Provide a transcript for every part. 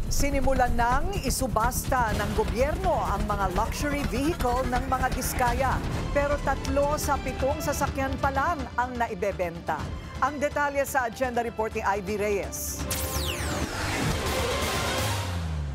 Sinimulan ng isubasta ng gobyerno ang mga luxury vehicle ng mga diskaya. Pero 3 sa 7 sasakyan pa lang ang naibebenta. Ang detalye sa agenda report ni Ivy Reyes.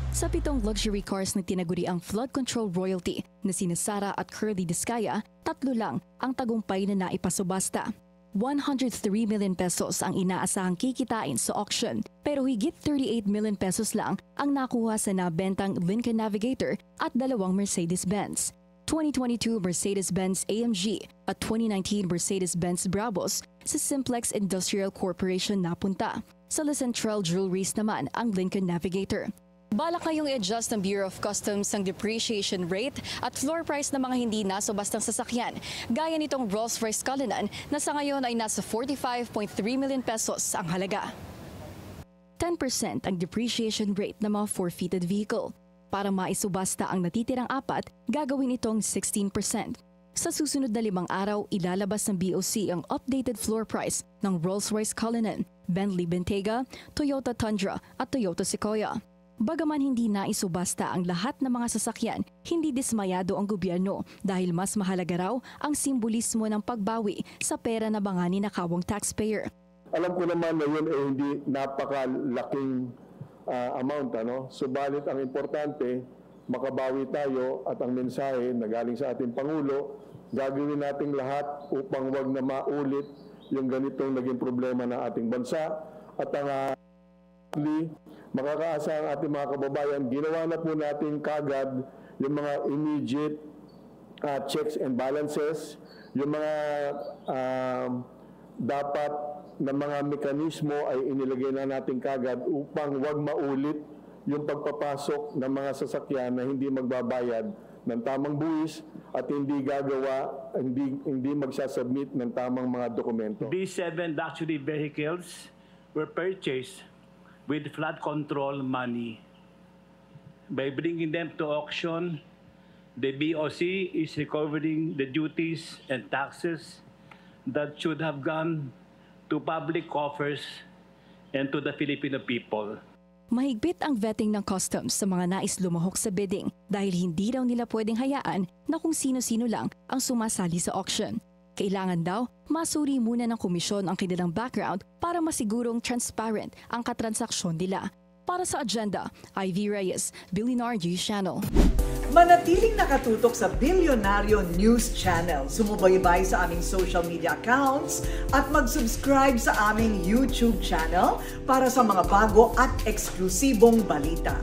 Sa 7 luxury cars na tinaguri ang flood control royalty na sina Sara at Curly Diskaya, 3 lang ang tagumpay na naipasubasta. 103 million pesos ang inaasahang kikitain sa auction, pero higit 38 million pesos lang ang nakuha sa nabentang Lincoln Navigator at 2 Mercedes-Benz. 2022 Mercedes-Benz AMG at 2019 Mercedes-Benz Brabus sa Simplex Industrial Corporation napunta. Sa La Central Jewelries naman ang Lincoln Navigator. Balak ngayong i-adjust ng Bureau of Customs ang depreciation rate at floor price ng mga hindi nasubastang sasakyan, gaya nitong Rolls-Royce Cullinan na sa ngayon ay nasa 45.3 million pesos ang halaga. 10% ang depreciation rate ng mga forfeited vehicle. Para maisubasta ang natitirang 4, gagawin itong 16%. Sa susunod na 5 araw, ilalabas ng BOC ang updated floor price ng Rolls-Royce Cullinan, Bentley Bentayga, Toyota Tundra at Toyota Sequoia. Bagaman hindi naisubasta ang lahat ng mga sasakyan, hindi dismayado ang gobyerno dahil mas mahalaga raw ang simbolismo ng pagbawi sa pera na mga ninakawang taxpayer. Alam ko naman na yun ay hindi napakalaking amount. Subalit ang importante, makabawi tayo at ang mensahe na galing sa ating Pangulo, gagawin nating lahat upang wag na maulit yung ganitong naging problema ng ating bansa. At ang makakaasa ang ating mga kababayan, ginawa na po natin kagad yung mga immediate checks and balances, yung mga dapat na mga mekanismo ay inilagay na natin kagad upang wag maulit yung pagpapasok ng mga sasakyan na hindi magbabayad ng tamang buwis at hindi magsasubmit ng tamang mga dokumento. These 7 luxury vehicles were purchased with flood control money. By bringing them to auction, the BOC is recovering the duties and taxes that should have gone to public coffers and to the Filipino people. Mahigpit ang vetting ng customs sa mga nais lumahok sa bidding dahil hindi raw nila pwedeng hayaan na kung sino-sino lang ang sumasali sa auction. Kailangan daw, masuri muna ng komisyon ang kanilang background para masigurong transparent ang katransaksyon nila. Para sa agenda, Ivy Reyes, Billionaire News Channel. Manatiling nakatutok sa Billionaire News Channel. Sumubaybay sa aming social media accounts at mag-subscribe sa aming YouTube channel para sa mga bago at eksklusibong balita.